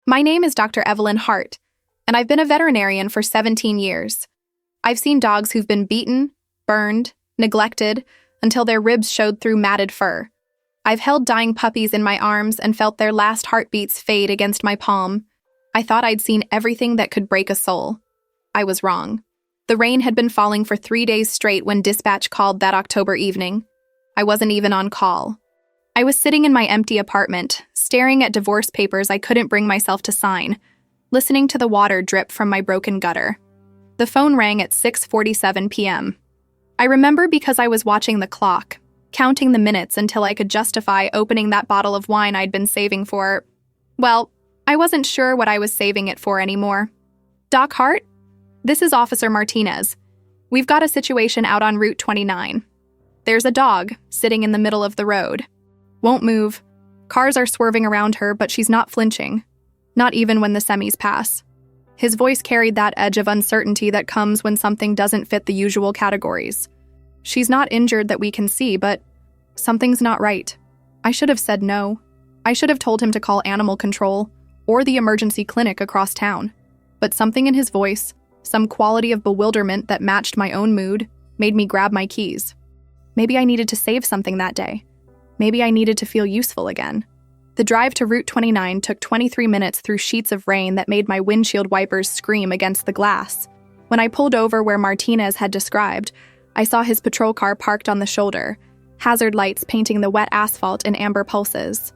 My name is Dr. Evelyn Hart, and I've been a veterinarian for 17 years. I've seen dogs who've been beaten, burned, neglected, until their ribs showed through matted fur. I've held dying puppies in my arms and felt their last heartbeats fade against my palm. I thought I'd seen everything that could break a soul. I was wrong. The rain had been falling for 3 days straight when dispatch called that October evening. I wasn't even on call. I was sitting in my empty apartment, staring at divorce papers I couldn't bring myself to sign, listening to the water drip from my broken gutter. The phone rang at 6:47 p.m. I remember because I was watching the clock, counting the minutes until I could justify opening that bottle of wine I'd been saving for. Well, I wasn't sure what I was saving it for anymore. Doc Hart? This is Officer Martinez. We've got a situation out on Route 29. There's a dog sitting in the middle of the road. Won't move. Cars are swerving around her, but she's not flinching. Not even when the semis pass. His voice carried that edge of uncertainty that comes when something doesn't fit the usual categories. She's not injured that we can see, but something's not right. I should have said no. I should have told him to call animal control or the emergency clinic across town. But something in his voice, some quality of bewilderment that matched my own mood, made me grab my keys. Maybe I needed to save something that day. Maybe I needed to feel useful again. The drive to Route 29 took 23 minutes through sheets of rain that made my windshield wipers scream against the glass. When I pulled over where Martinez had described, I saw his patrol car parked on the shoulder, hazard lights painting the wet asphalt in amber pulses.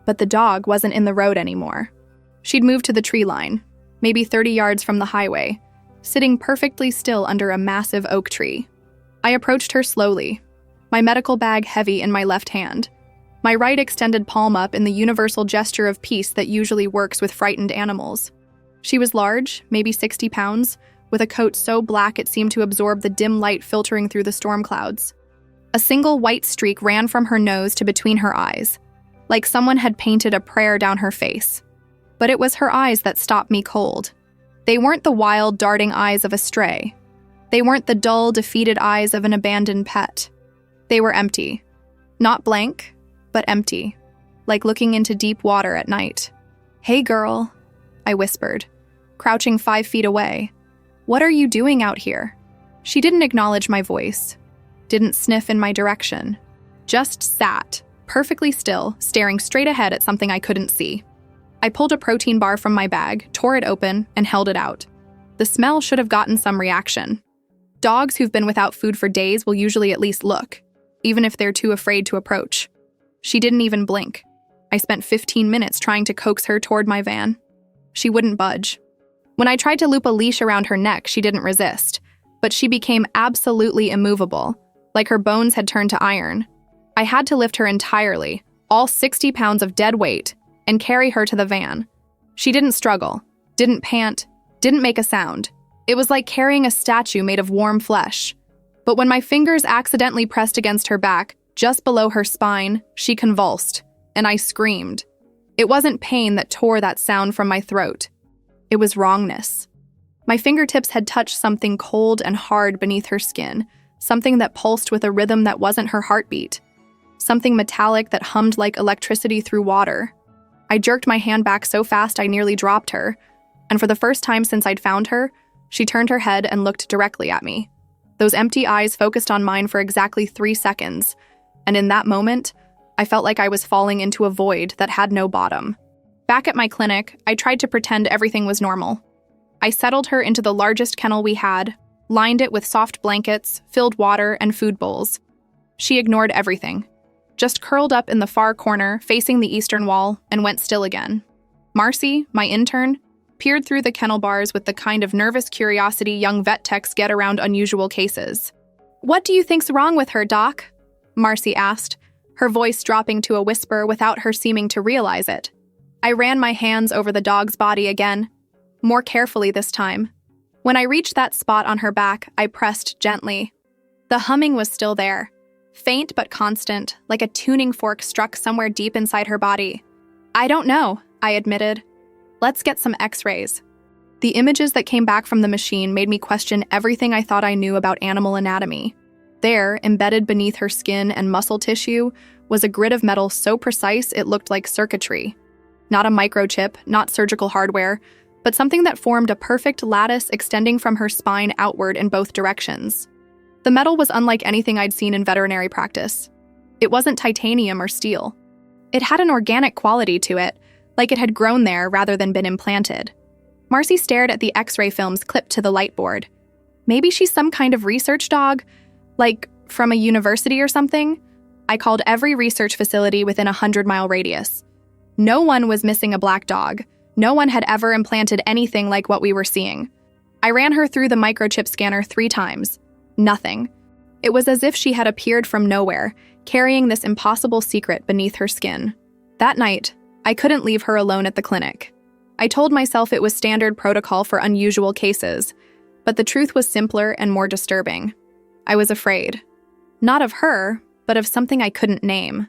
But the dog wasn't in the road anymore. She'd moved to the tree line, maybe 30 yards from the highway, sitting perfectly still under a massive oak tree. I approached her slowly, my medical bag heavy in my left hand, my right extended palm up in the universal gesture of peace that usually works with frightened animals. She was large, maybe 60 pounds, with a coat so black it seemed to absorb the dim light filtering through the storm clouds. A single white streak ran from her nose to between her eyes, like someone had painted a prayer down her face. But it was her eyes that stopped me cold. They weren't the wild, darting eyes of a stray. They weren't the dull, defeated eyes of an abandoned pet. They were empty. Not blank, but empty, like looking into deep water at night. "Hey, girl," I whispered, crouching 5 feet away. "What are you doing out here?" She didn't acknowledge my voice, didn't sniff in my direction, just sat, perfectly still, staring straight ahead at something I couldn't see. I pulled a protein bar from my bag, tore it open, and held it out. The smell should have gotten some reaction. Dogs who've been without food for days will usually at least look, even if they're too afraid to approach. She didn't even blink. I spent 15 minutes trying to coax her toward my van. She wouldn't budge. When I tried to loop a leash around her neck, she didn't resist, but she became absolutely immovable, like her bones had turned to iron. I had to lift her entirely, all 60 pounds of dead weight, and carry her to the van. She didn't struggle, didn't pant, didn't make a sound. It was like carrying a statue made of warm flesh. But when my fingers accidentally pressed against her back, just below her spine, she convulsed, and I screamed. It wasn't pain that tore that sound from my throat. It was wrongness. My fingertips had touched something cold and hard beneath her skin, something that pulsed with a rhythm that wasn't her heartbeat, something metallic that hummed like electricity through water. I jerked my hand back so fast I nearly dropped her, and for the first time since I'd found her, she turned her head and looked directly at me. Those empty eyes focused on mine for exactly 3 seconds, and in that moment, I felt like I was falling into a void that had no bottom. Back at my clinic, I tried to pretend everything was normal. I settled her into the largest kennel we had, lined it with soft blankets, filled water, and food bowls. She ignored everything, just curled up in the far corner, facing the eastern wall, and went still again. Marcy, my intern, peered through the kennel bars with the kind of nervous curiosity young vet techs get around unusual cases. "What do you think's wrong with her, Doc?" Marcy asked, her voice dropping to a whisper without her seeming to realize it. I ran my hands over the dog's body again, more carefully this time. When I reached that spot on her back, I pressed gently. The humming was still there, faint but constant, like a tuning fork struck somewhere deep inside her body. "I don't know," I admitted. "Let's get some x-rays." The images that came back from the machine made me question everything I thought I knew about animal anatomy. There, embedded beneath her skin and muscle tissue, was a grid of metal so precise it looked like circuitry. Not a microchip, not surgical hardware, but something that formed a perfect lattice extending from her spine outward in both directions. The metal was unlike anything I'd seen in veterinary practice. It wasn't titanium or steel. It had an organic quality to it, like it had grown there rather than been implanted. Marcy stared at the X-ray films clipped to the light board. Maybe she's some kind of research dog? Like, from a university or something? I called every research facility within a 100-mile radius. No one was missing a black dog. No one had ever implanted anything like what we were seeing. I ran her through the microchip scanner 3 times. Nothing. It was as if she had appeared from nowhere, carrying this impossible secret beneath her skin. That night, I couldn't leave her alone at the clinic. I told myself it was standard protocol for unusual cases, but the truth was simpler and more disturbing. I was afraid. Not of her, but of something I couldn't name.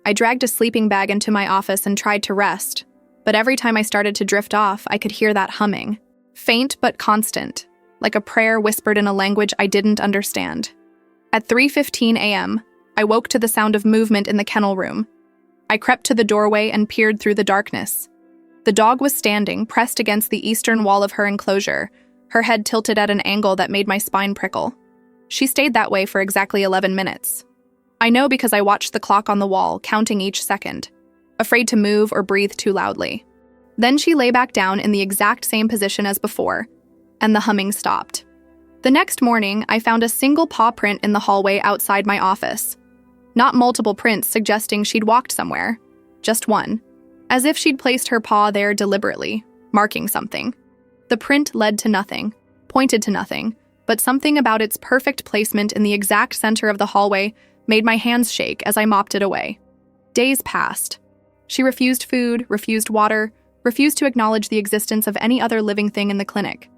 I dragged a sleeping bag into my office and tried to rest, but every time I started to drift off, I could hear that humming. Faint but constant, like a prayer whispered in a language I didn't understand. At 3:15 a.m., I woke to the sound of movement in the kennel room. I crept to the doorway and peered through the darkness. The dog was standing, pressed against the eastern wall of her enclosure, her head tilted at an angle that made my spine prickle. She stayed that way for exactly 11 minutes. I know because I watched the clock on the wall, counting each second, afraid to move or breathe too loudly. Then she lay back down in the exact same position as before, and the humming stopped. The next morning, I found a single paw print in the hallway outside my office. Not multiple prints suggesting she'd walked somewhere, just one, as if she'd placed her paw there deliberately, marking something. The print led to nothing, pointed to nothing, but something about its perfect placement in the exact center of the hallway made my hands shake as I mopped it away. Days passed. She refused food, refused water, refused to acknowledge the existence of any other living thing in the clinic.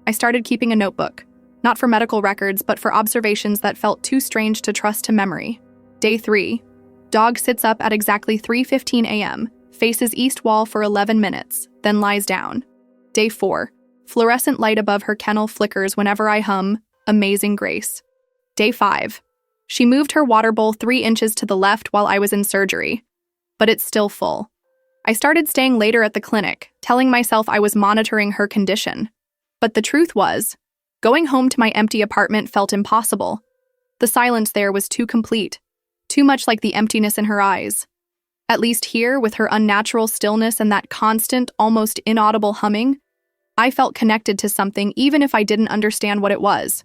I started keeping a notebook, not for medical records, but for observations that felt too strange to trust to memory. Day 3. Dog sits up at exactly 3:15 a.m., faces east wall for 11 minutes, then lies down. Day 4. Fluorescent light above her kennel flickers whenever I hum Amazing Grace. Day 5. She moved her water bowl 3 inches to the left while I was in surgery, but it's still full. I started staying later at the clinic, telling myself I was monitoring her condition. But the truth was, going home to my empty apartment felt impossible. The silence there was too complete, too much like the emptiness in her eyes. At least here, with her unnatural stillness and that constant, almost inaudible humming, I felt connected to something even if I didn't understand what it was.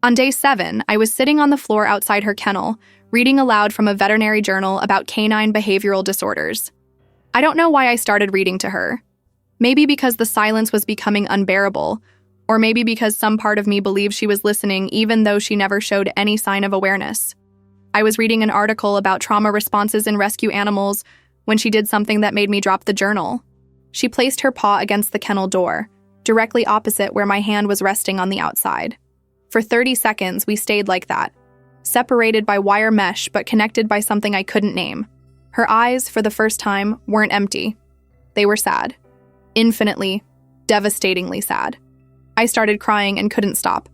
On day 7, I was sitting on the floor outside her kennel, reading aloud from a veterinary journal about canine behavioral disorders. I don't know why I started reading to her. Maybe because the silence was becoming unbearable, or maybe because some part of me believed she was listening even though she never showed any sign of awareness. I was reading an article about trauma responses in rescue animals when she did something that made me drop the journal. She placed her paw against the kennel door, directly opposite where my hand was resting on the outside. For 30 seconds, we stayed like that, separated by wire mesh but connected by something I couldn't name. Her eyes, for the first time, weren't empty. They were sad. Infinitely, devastatingly sad. I started crying and couldn't stop.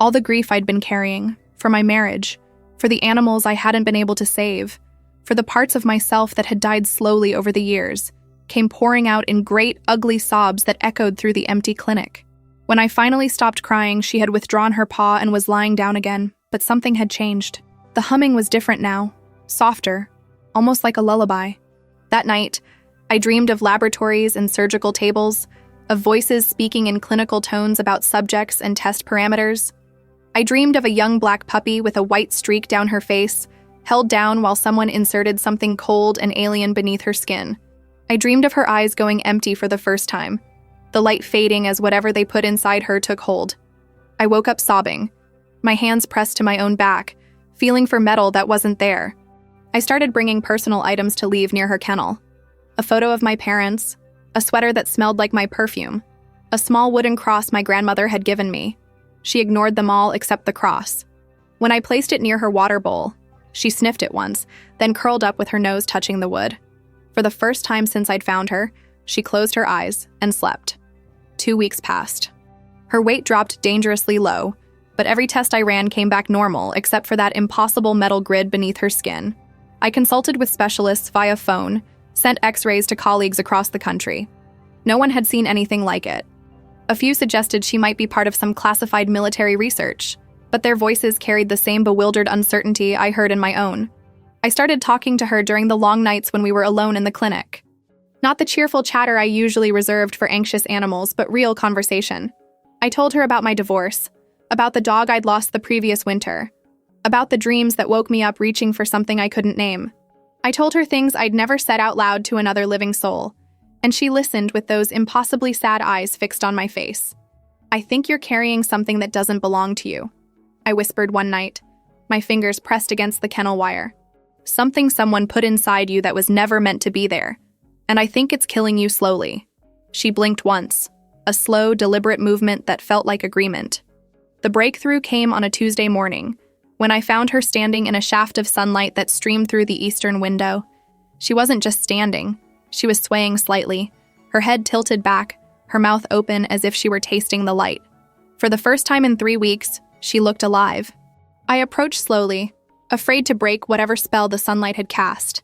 All the grief I'd been carrying, for my marriage, for the animals I hadn't been able to save, for the parts of myself that had died slowly over the years, came pouring out in great, ugly sobs that echoed through the empty clinic. When I finally stopped crying, she had withdrawn her paw and was lying down again, but something had changed. The humming was different now, softer, almost like a lullaby. That night, I dreamed of laboratories and surgical tables, of voices speaking in clinical tones about subjects and test parameters. I dreamed of a young black puppy with a white streak down her face, held down while someone inserted something cold and alien beneath her skin. I dreamed of her eyes going empty for the first time, the light fading as whatever they put inside her took hold. I woke up sobbing, my hands pressed to my own back, feeling for metal that wasn't there. I started bringing personal items to leave near her kennel. A photo of my parents, a sweater that smelled like my perfume, a small wooden cross my grandmother had given me. She ignored them all except the cross. When I placed it near her water bowl, she sniffed it once, then curled up with her nose touching the wood. For the first time since I'd found her, she closed her eyes and slept. 2 weeks passed. Her weight dropped dangerously low, but every test I ran came back normal except for that impossible metal grid beneath her skin. I consulted with specialists via phone, Sent x-rays to colleagues across the country. No one had seen anything like it. A few suggested she might be part of some classified military research, but their voices carried the same bewildered uncertainty I heard in my own. I started talking to her during the long nights when we were alone in the clinic. Not the cheerful chatter I usually reserved for anxious animals, but real conversation. I told her about my divorce, about the dog I'd lost the previous winter, about the dreams that woke me up reaching for something I couldn't name. I told her things I'd never said out loud to another living soul, and she listened with those impossibly sad eyes fixed on my face. "I think you're carrying something that doesn't belong to you," I whispered one night, my fingers pressed against the kennel wire. "Something someone put inside you that was never meant to be there, and I think it's killing you slowly." She blinked once, a slow, deliberate movement that felt like agreement. The breakthrough came on a Tuesday morning, when I found her standing in a shaft of sunlight that streamed through the eastern window. She wasn't just standing. She was swaying slightly, her head tilted back, her mouth open as if she were tasting the light. For the first time in 3 weeks, she looked alive. I approached slowly, afraid to break whatever spell the sunlight had cast.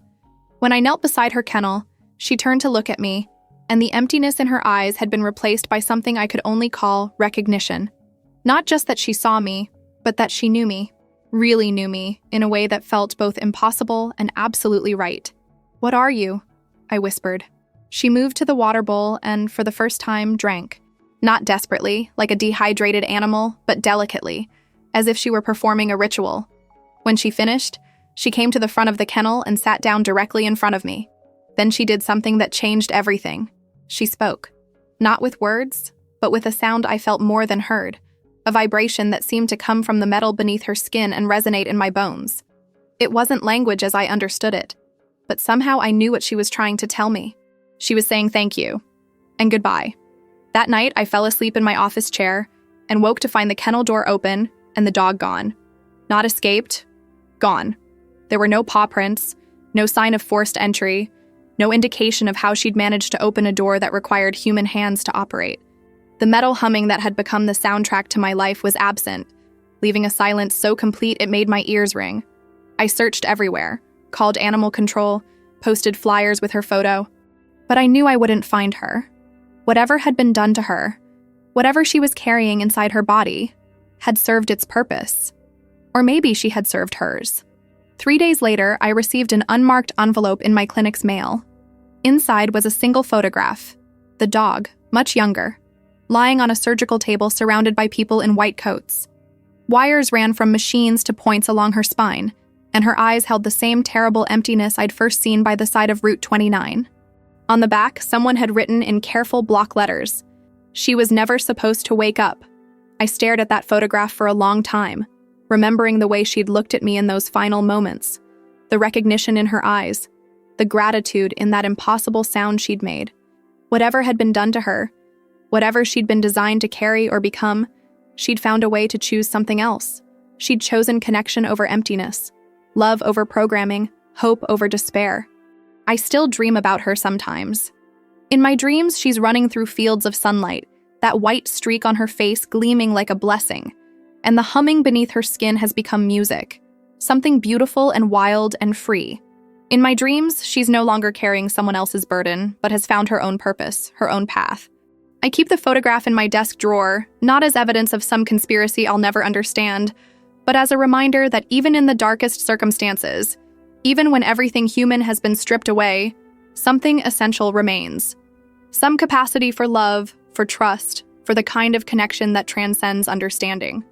When I knelt beside her kennel, she turned to look at me, and the emptiness in her eyes had been replaced by something I could only call recognition. Not just that she saw me, but that she knew me, really knew me, in a way that felt both impossible and absolutely right. "What are you?" I whispered. She moved to the water bowl and, for the first time, drank. Not desperately, like a dehydrated animal, but delicately, as if she were performing a ritual. When she finished, she came to the front of the kennel and sat down directly in front of me. Then she did something that changed everything. She spoke. Not with words, but with a sound I felt more than heard, a vibration that seemed to come from the metal beneath her skin and resonate in my bones. It wasn't language as I understood it, but somehow I knew what she was trying to tell me. She was saying thank you and goodbye. That night, I fell asleep in my office chair and woke to find the kennel door open and the dog gone. Not escaped, gone. There were no paw prints, no sign of forced entry, no indication of how she'd managed to open a door that required human hands to operate. The metal humming that had become the soundtrack to my life was absent, leaving a silence so complete it made my ears ring. I searched everywhere, called animal control, posted flyers with her photo, but I knew I wouldn't find her. Whatever had been done to her, whatever she was carrying inside her body, had served its purpose. Or maybe she had served hers. 3 days later, I received an unmarked envelope in my clinic's mail. Inside was a single photograph, the dog, much younger, lying on a surgical table surrounded by people in white coats. Wires ran from machines to points along her spine, and her eyes held the same terrible emptiness I'd first seen by the side of Route 29. On the back, someone had written in careful block letters, "She was never supposed to wake up." I stared at that photograph for a long time, remembering the way she'd looked at me in those final moments, the recognition in her eyes, the gratitude in that impossible sound she'd made. Whatever had been done to her, whatever she'd been designed to carry or become, she'd found a way to choose something else. She'd chosen connection over emptiness, love over programming, hope over despair. I still dream about her sometimes. In my dreams, she's running through fields of sunlight, that white streak on her face gleaming like a blessing, and the humming beneath her skin has become music, something beautiful and wild and free. In my dreams, she's no longer carrying someone else's burden, but has found her own purpose, her own path. I keep the photograph in my desk drawer, not as evidence of some conspiracy I'll never understand, but as a reminder that even in the darkest circumstances, even when everything human has been stripped away, something essential remains. Some capacity for love, for trust, for the kind of connection that transcends understanding.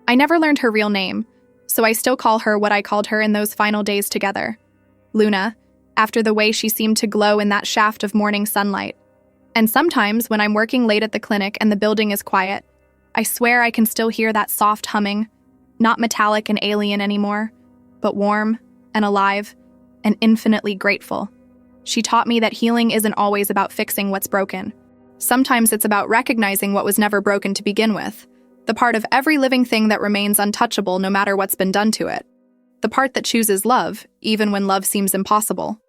I never learned her real name, so I still call her what I called her in those final days together. Luna, after the way she seemed to glow in that shaft of morning sunlight. And sometimes, when I'm working late at the clinic and the building is quiet, I swear I can still hear that soft humming, not metallic and alien anymore, but warm and alive and infinitely grateful. She taught me that healing isn't always about fixing what's broken. Sometimes it's about recognizing what was never broken to begin with, the part of every living thing that remains untouchable no matter what's been done to it. The part that chooses love, even when love seems impossible.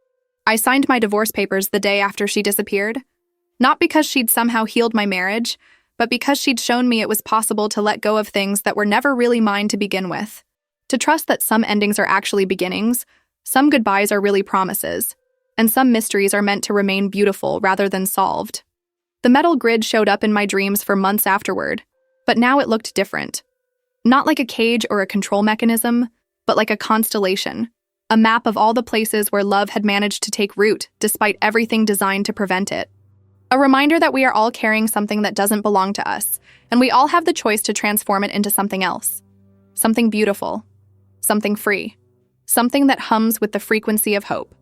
I signed my divorce papers the day after she disappeared, not because she'd somehow healed my marriage, but because she'd shown me it was possible to let go of things that were never really mine to begin with. To trust that some endings are actually beginnings, some goodbyes are really promises, and some mysteries are meant to remain beautiful rather than solved. The metal grid showed up in my dreams for months afterward, but now it looked different. Not like a cage or a control mechanism, but like a constellation, a map of all the places where love had managed to take root despite everything designed to prevent it. A reminder that we are all carrying something that doesn't belong to us, and we all have the choice to transform it into something else. Something beautiful, something free, something that hums with the frequency of hope.